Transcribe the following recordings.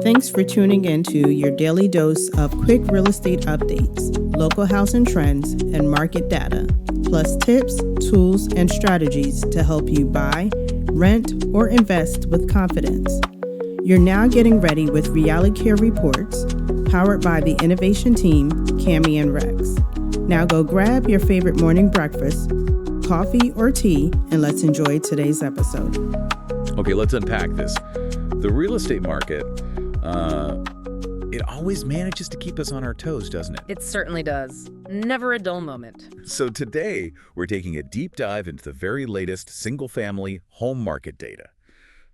Thanks for tuning in to your daily dose of quick real estate updates, local housing trends, and market data, plus tips, tools, and strategies to help you buy, rent, or invest with confidence. You're now getting ready with RealiCare Reports, powered by the innovation team, Cami and Rex. Now go grab your favorite morning breakfast, coffee or tea, and let's enjoy today's episode. Okay, let's unpack this. The real estate market, it always manages to keep us on our toes, doesn't it? It certainly does. Never a dull moment. So today, we're taking a deep dive into the very latest single-family home market data.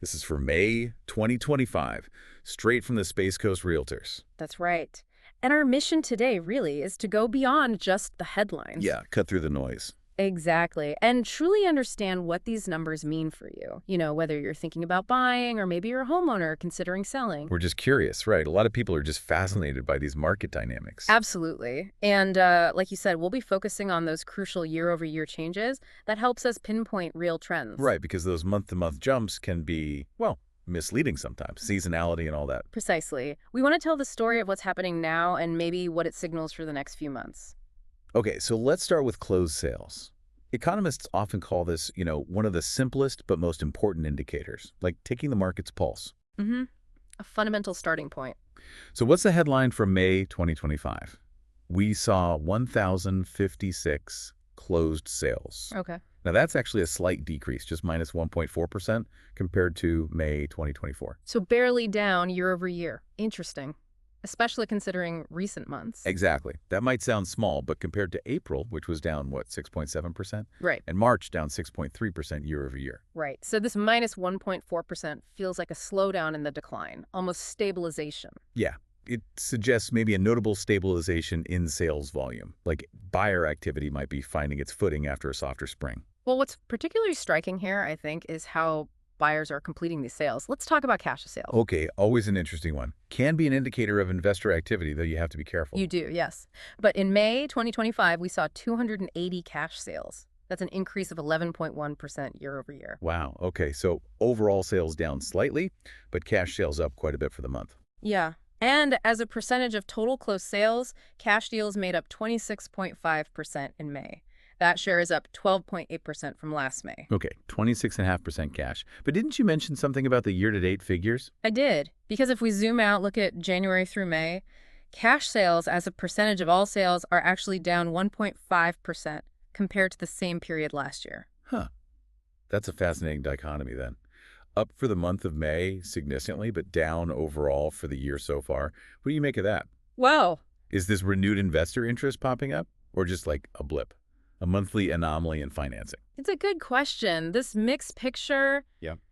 This is for May 2025, straight from the Space Coast Realtors. That's right. And our mission today really is to go beyond just the headlines. Yeah, cut through the noise. Exactly. And truly understand what these numbers mean for you. You know, whether you're thinking about buying or maybe you're a homeowner considering selling. We're just curious, right? A lot of people are just fascinated by these market dynamics. Absolutely. And like you said, we'll be focusing on those crucial year-over-year changes that helps us pinpoint real trends. Right, because those month-to-month jumps can be, well, misleading sometimes, seasonality and all that. Precisely. We want to tell the story of what's happening now and maybe what it signals for the next few months. Okay, so let's start with closed sales. Economists often call this, one of the simplest but most important indicators, like taking the market's pulse. Mm-hmm. A fundamental starting point. So what's the headline for May 2025? We saw 1,056 closed sales. Okay. Now that's actually a slight decrease, just minus 1.4% compared to May 2024. So barely down year over year. Interesting. Especially considering recent months. Exactly. That might sound small, but compared to April, which was down, 6.7%? Right. And March down 6.3% year over year. Right. So this minus 1.4% feels like a slowdown in the decline, almost stabilization. Yeah. It suggests maybe a notable stabilization in sales volume, like buyer activity might be finding its footing after a softer spring. Well, what's particularly striking here, I think, is how buyers are completing these sales. Let's talk about cash sales. Okay, always an interesting one. Can be an indicator of investor activity, though you have to be careful. You do, yes. But in May 2025, we saw 280 cash sales. That's an increase of 11.1% year over year. Wow, okay, so overall sales down slightly, but cash sales up quite a bit for the month. Yeah. And as a percentage of total closed sales, cash deals made up 26.5% in May. That share is up 12.8% from last May. Okay, 26.5% cash. But didn't you mention something about the year-to-date figures? I did, because if we zoom out, look at January through May, cash sales as a percentage of all sales are actually down 1.5% compared to the same period last year. Huh. That's a fascinating dichotomy then. Up for the month of May significantly, but down overall for the year so far. What do you make of that? Wow. Is this renewed investor interest popping up, or just like a blip? A monthly anomaly in financing? It's a good question. This mixed picture,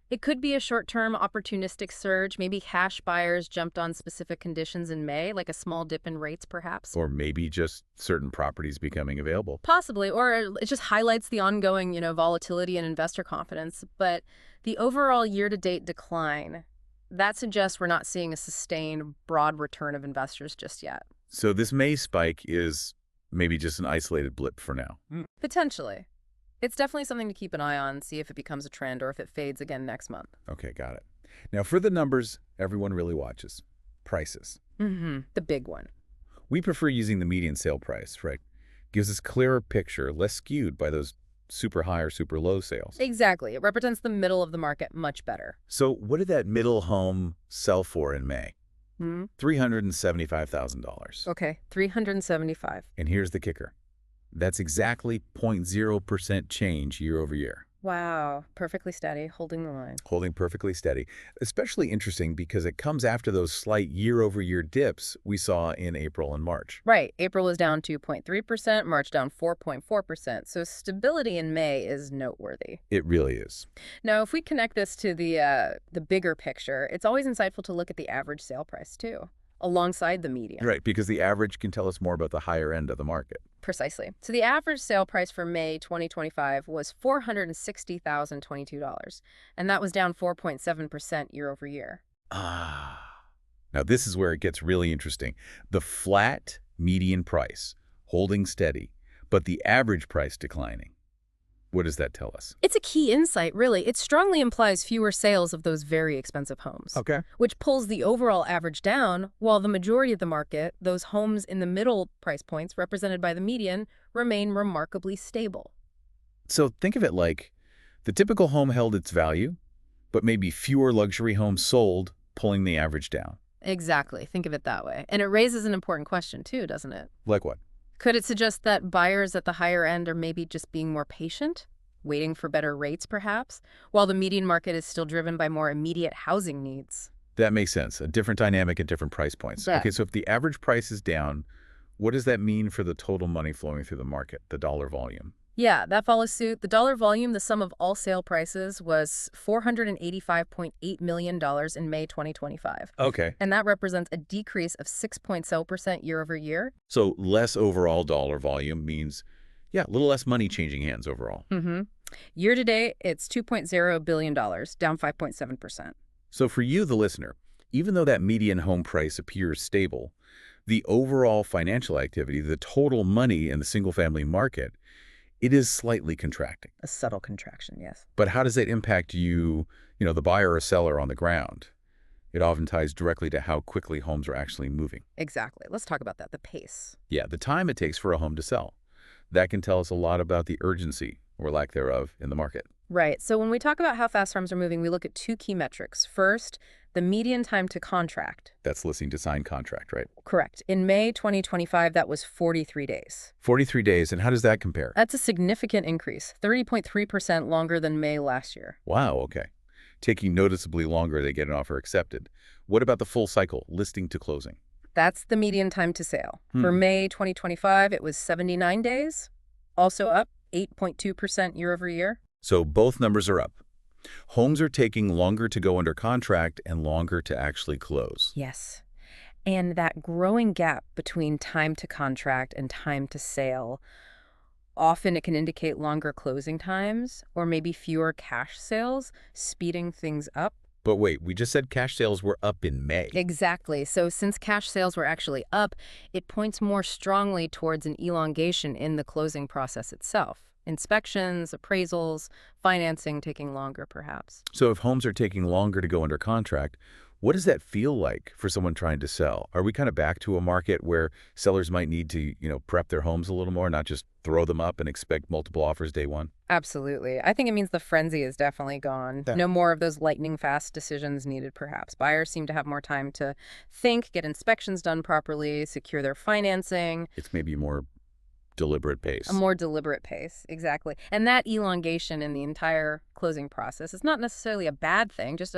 it could be a short-term opportunistic surge. Maybe cash buyers jumped on specific conditions in May, like a small dip in rates, perhaps. Or maybe just certain properties becoming available. Possibly, or it just highlights the ongoing, volatility and investor confidence. But the overall year-to-date decline, that suggests we're not seeing a sustained, broad return of investors just yet. So this May spike is maybe just an isolated blip for now. Potentially. It's definitely something to keep an eye on, see if it becomes a trend or if it fades again next month. Okay, got it. Now for the numbers everyone really watches, prices. The big one. We prefer using the median sale price, right? Gives us a clearer picture, less skewed by those super high or super low sales. Exactly. It represents the middle of the market much better. So what did that middle home sell for in May? $375,000. Okay, $375,000. And here's the kicker. That's exactly 0.0% change year over year. Wow, perfectly steady, holding the line. Holding perfectly steady. Especially interesting because it comes after those slight year-over-year dips we saw in April and March. Right. April was down 2.3%, March down 4.4%. So stability in May is noteworthy. It really is. Now, if we connect this to the bigger picture, it's always insightful to look at the average sale price, too, alongside the median. Right, because the average can tell us more about the higher end of the market. Precisely. So the average sale price for May 2025 was $460,022, and that was down 4.7% year over year. Now this is where it gets really interesting. The flat median price holding steady, but the average price declining. What does that tell us? It's a key insight, really. It strongly implies fewer sales of those very expensive homes, Okay. which pulls the overall average down, while the majority of the market, those homes in the middle price points represented by the median, remain remarkably stable. So think of it like the typical home held its value, but maybe fewer luxury homes sold, pulling the average down. Exactly. Think of it that way. And it raises an important question, too, doesn't it? Like what? Could it suggest that buyers at the higher end are maybe just being more patient, waiting for better rates, perhaps, while the median market is still driven by more immediate housing needs? That makes sense. A different dynamic at different price points. Yeah. Okay, so if the average price is down, what does that mean for the total money flowing through the market, the dollar volume? Yeah, that follows suit. The dollar volume, the sum of all sale prices, was $485.8 million in May 2025. Okay. And that represents a decrease of 6.0% year over year. So less overall dollar volume means, yeah, a little less money changing hands overall. Mm-hmm. Year to date, it's $2.0 billion, down 5.7%. So for you, the listener, even though that median home price appears stable, the overall financial activity, the total money in the single-family market, it is slightly contracting. A subtle contraction, yes. But how does that impact you, the buyer or seller on the ground? It often ties directly to how quickly homes are actually moving. Exactly. Let's talk about that, the pace. Yeah, the time it takes for a home to sell. That can tell us a lot about the urgency, or lack thereof, in the market. Right. So when we talk about how fast homes are moving, we look at two key metrics. First, the median time to contract. That's listing to sign contract, right? Correct. In May 2025, that was 43 days. 43 days, and how does that compare? That's a significant increase, 30.3% longer than May last year. Wow, okay. Taking noticeably longer to get an offer accepted. What about the full cycle, listing to closing? That's the median time to sale. For May 2025, it was 79 days, also up 8.2% year over year. So both numbers are up. Homes are taking longer to go under contract and longer to actually close. Yes. And that growing gap between time to contract and time to sale, often it can indicate longer closing times or maybe fewer cash sales, speeding things up. But wait, we just said cash sales were up in May. Exactly. So since cash sales were actually up, it points more strongly towards an elongation in the closing process itself. Inspections, appraisals, financing taking longer, perhaps. So if homes are taking longer to go under contract, what does that feel like for someone trying to sell? Are we kind of back to a market where sellers might need to, prep their homes a little more, not just throw them up and expect multiple offers day one? Absolutely. I think it means the frenzy is definitely gone. Yeah. No more of those lightning-fast decisions needed, perhaps. Buyers seem to have more time to think, get inspections done properly, secure their financing. It's maybe a more deliberate pace. A more deliberate pace, exactly. And that elongation in the entire closing process is not necessarily a bad thing, just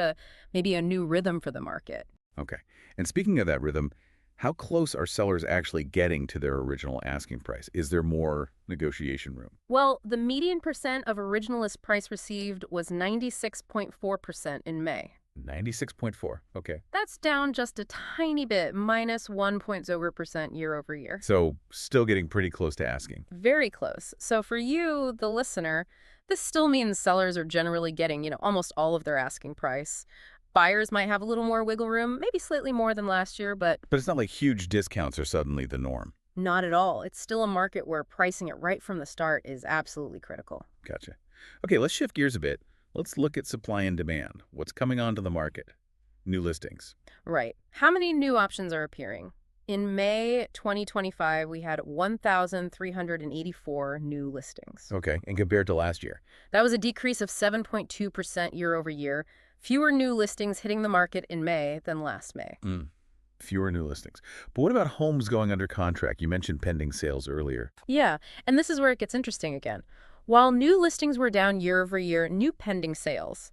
maybe a new rhythm for the market. Okay. And speaking of that rhythm, how close are sellers actually getting to their original asking price? Is there more negotiation room? Well, the median percent of originalist price received was 96.4% in May. 96.4. Okay. That's down just a tiny bit, minus 1.0% year over year. So still getting pretty close to asking. Very close. So for you, the listener, this still means sellers are generally getting, almost all of their asking price. Buyers might have a little more wiggle room, maybe slightly more than last year, but it's not like huge discounts are suddenly the norm. Not at all. It's still a market where pricing it right from the start is absolutely critical. Gotcha. Okay, let's shift gears a bit. Let's look at supply and demand. What's coming onto the market? New listings. Right. How many new options are appearing? In May 2025, we had 1,384 new listings. Okay, and compared to last year? That was a decrease of 7.2% year over year. Fewer new listings hitting the market in May than last May. Fewer new listings. But what about homes going under contract? You mentioned pending sales earlier. Yeah, and this is where it gets interesting again. While new listings were down year over year, new pending sales.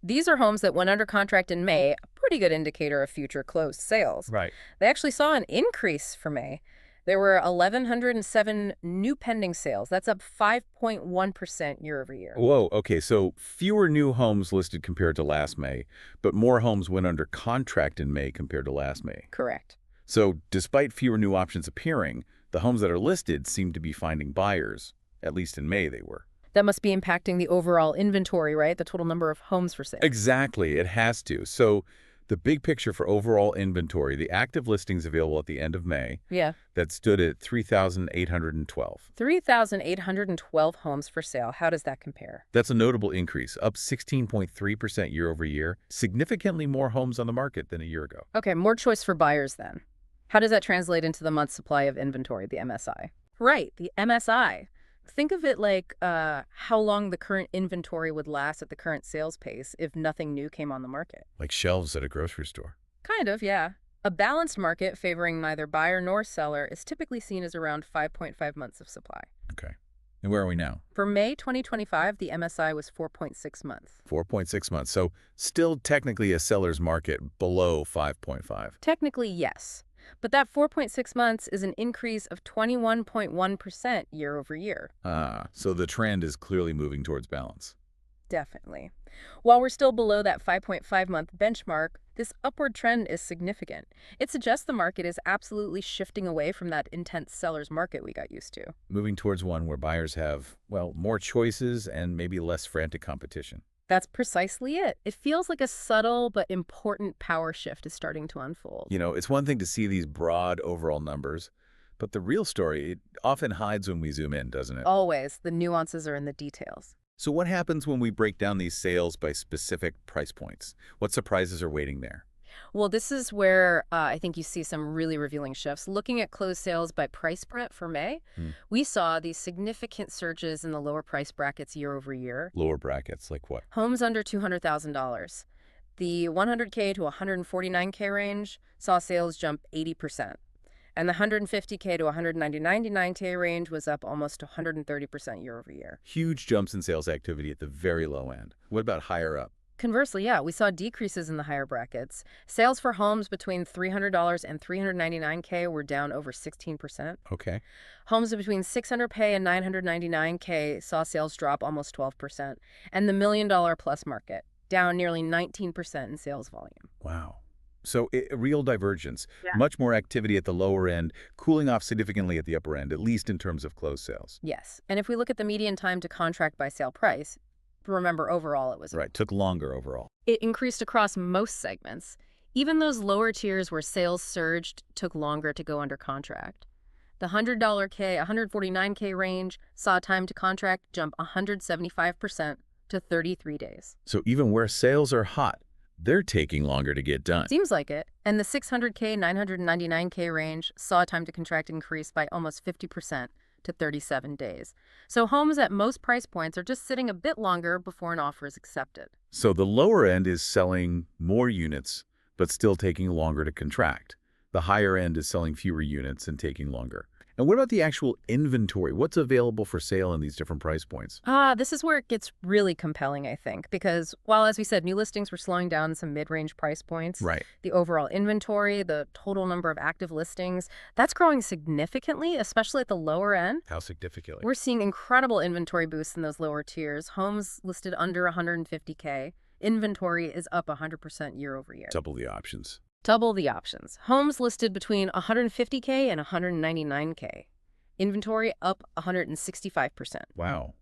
These are homes that went under contract in May, a pretty good indicator of future closed sales. Right. They actually saw an increase for May. There were 1,107 new pending sales. That's up 5.1% year over year. Whoa, okay, so fewer new homes listed compared to last May, but more homes went under contract in May compared to last May. Correct. So despite fewer new options appearing, the homes that are listed seem to be finding buyers. At least in May they were. That must be impacting the overall inventory, right? The total number of homes for sale. Exactly, it has to. So The big picture for overall inventory, the active listings available at the end of May, Yeah. that stood at 3,812. 3,812 homes for sale. How does that compare? That's a notable increase, up 16.3% year over year, significantly more homes on the market than a year ago. Okay, more choice for buyers then. How does that translate into the month's supply of inventory, the MSI? Right, the MSI. Think of it like how long the current inventory would last at the current sales pace if nothing new came on the market. Like shelves at a grocery store. Kind of, yeah. A balanced market favoring neither buyer nor seller is typically seen as around 5.5 months of supply. Okay. And where are we now? For May 2025, the MSI was 4.6 months. 4.6 months. So still technically a seller's market below 5.5. Technically, yes. But that 4.6 months is an increase of 21.1% year over year. So the trend is clearly moving towards balance. Definitely. While we're still below that 5.5-month benchmark, this upward trend is significant. It suggests the market is absolutely shifting away from that intense seller's market we got used to. Moving towards one where buyers have, well, more choices and maybe less frantic competition. That's precisely it. It feels like a subtle but important power shift is starting to unfold. You know, it's one thing to see these broad overall numbers, but the real story, it often hides when we zoom in, doesn't it? Always. The nuances are in the details. So what happens when we break down these sales by specific price points? What surprises are waiting there? Well, this is where I think you see some really revealing shifts. Looking at closed sales by price point for May, we saw these significant surges in the lower price brackets year over year. Lower brackets, like what? Homes under $200,000. The 100K to 149K range saw sales jump 80%. And the 150K to 199K range was up almost 130% year over year. Huge jumps in sales activity at the very low end. What about higher up? Conversely, yeah, we saw decreases in the higher brackets. Sales for homes between $300 and $399K were down over 16%. Okay. Homes between $600K and $999K saw sales drop almost 12%. And the $1 million plus market, down nearly 19% in sales volume. Wow. So a real divergence. Yeah. Much more activity at the lower end, cooling off significantly at the upper end, at least in terms of closed sales. Yes. And if we look at the median time to contract by sale price, remember, overall it was... Right, took longer overall. It increased across most segments. Even those lower tiers where sales surged took longer to go under contract. The $100K, 149K range saw time to contract jump 175% to 33 days. So even where sales are hot, they're taking longer to get done. Seems like it. And the $600K, 999K range saw time to contract increase by almost 50% to 37 days. So homes at most price points are just sitting a bit longer before an offer is accepted. So the lower end is selling more units, but still taking longer to contract. The higher end is selling fewer units and taking longer. And what about the actual inventory? What's available for sale in these different price points? This is where it gets really compelling, I think, because while, as we said, new listings were slowing down in some mid-range price points, Right. the overall inventory, the total number of active listings, that's growing significantly, especially at the lower end. How significantly? We're seeing incredible inventory boosts in those lower tiers. Homes listed under 150K. Inventory is up 100% year over year. Double the options. Double the options. Homes listed between 150K and 199K. Inventory up 165%. Wow.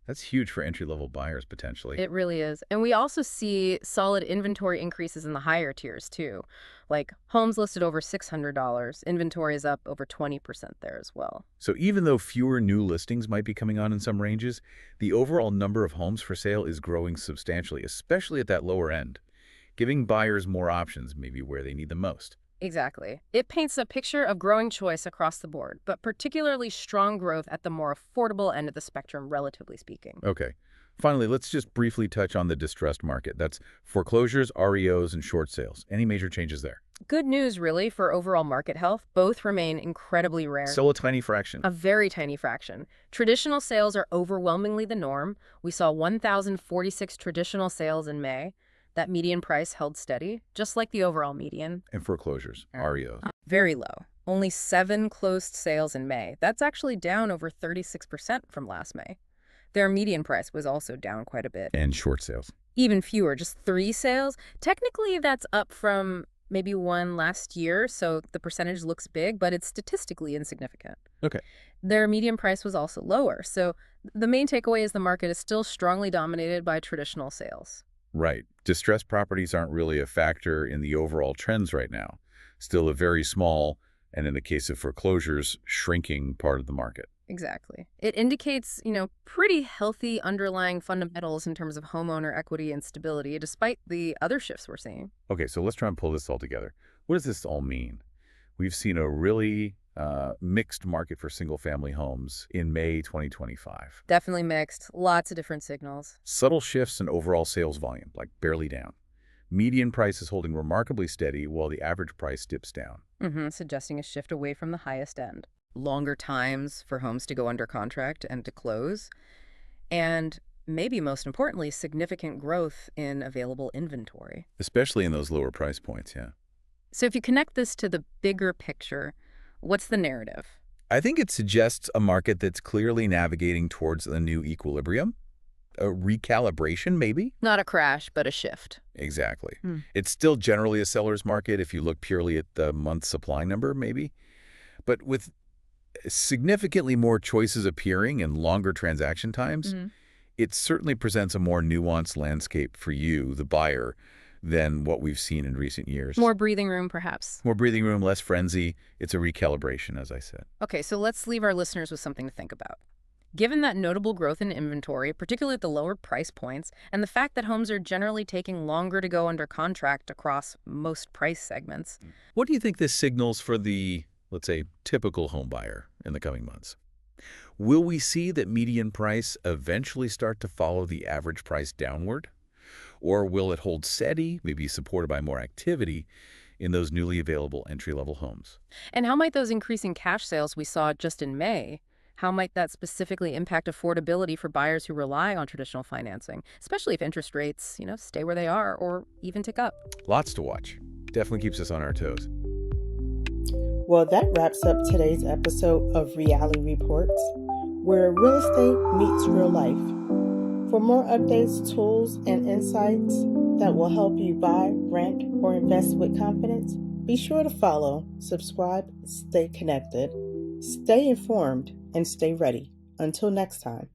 That's huge for entry-level buyers, potentially. It really is. And we also see solid inventory increases in the higher tiers, too. Like homes listed over $600, inventory is up over 20% there as well. So even though fewer new listings might be coming on in some ranges, the overall number of homes for sale is growing substantially, especially at that lower end, giving buyers more options, maybe where they need them most. Exactly. It paints a picture of growing choice across the board, but particularly strong growth at the more affordable end of the spectrum, relatively speaking. Okay. Finally, let's just briefly touch on the distressed market. That's foreclosures, REOs, and short sales. Any major changes there? Good news, really, for overall market health. Both remain incredibly rare. Still a tiny fraction. A very tiny fraction. Traditional sales are overwhelmingly the norm. We saw 1,046 traditional sales in May. That median price held steady, just like the overall median. And foreclosures, REOs. Very low. Only 7 closed sales in May. That's actually down over 36% from last May. Their median price was also down quite a bit. And short sales. Even fewer, just 3 sales. Technically, that's up from maybe 1 last year, so the percentage looks big, but it's statistically insignificant. Okay. Their median price was also lower, so the main takeaway is the market is still strongly dominated by traditional sales. Right. Distressed properties aren't really a factor in the overall trends right now. Still a very small, and in the case of foreclosures, shrinking part of the market. Exactly. It indicates, pretty healthy underlying fundamentals in terms of homeowner equity and stability, despite the other shifts we're seeing. Okay, so let's try and pull this all together. What does this all mean? We've seen a really mixed market for single-family homes in May 2025. Definitely mixed. Lots of different signals. Subtle shifts in overall sales volume, like barely down. Median price is holding remarkably steady while the average price dips down. Suggesting a shift away from the highest end. Longer times for homes to go under contract and to close. And maybe most importantly, significant growth in available inventory. Especially in those lower price points, yeah. So if you connect this to the bigger picture, what's the narrative? I think it suggests a market that's clearly navigating towards a new equilibrium. A recalibration, maybe? Not a crash, but a shift. Exactly. It's still generally a seller's market if you look purely at the month supply number, maybe. But with significantly more choices appearing and longer transaction times, it certainly presents a more nuanced landscape for you, the buyer, than what we've seen in recent years. More breathing room, perhaps. More breathing room, less frenzy. It's a recalibration, as I said. Okay, so let's leave our listeners with something to think about. Given that notable growth in inventory, particularly at the lower price points, and the fact that homes are generally taking longer to go under contract across most price segments. What do you think this signals for the, let's say, typical home buyer in the coming months? Will we see that median price eventually start to follow the average price downward? Or will it hold steady, maybe supported by more activity in those newly available entry-level homes? And how might those increasing cash sales we saw just in May, how might that specifically impact affordability for buyers who rely on traditional financing, especially if interest rates, stay where they are or even tick up? Lots to watch. Definitely keeps us on our toes. Well, that wraps up today's episode of Reality Reports, where real estate meets real life. For more updates, tools, and insights that will help you buy, rent, or invest with confidence, be sure to follow, subscribe, stay connected, stay informed, and stay ready. Until next time.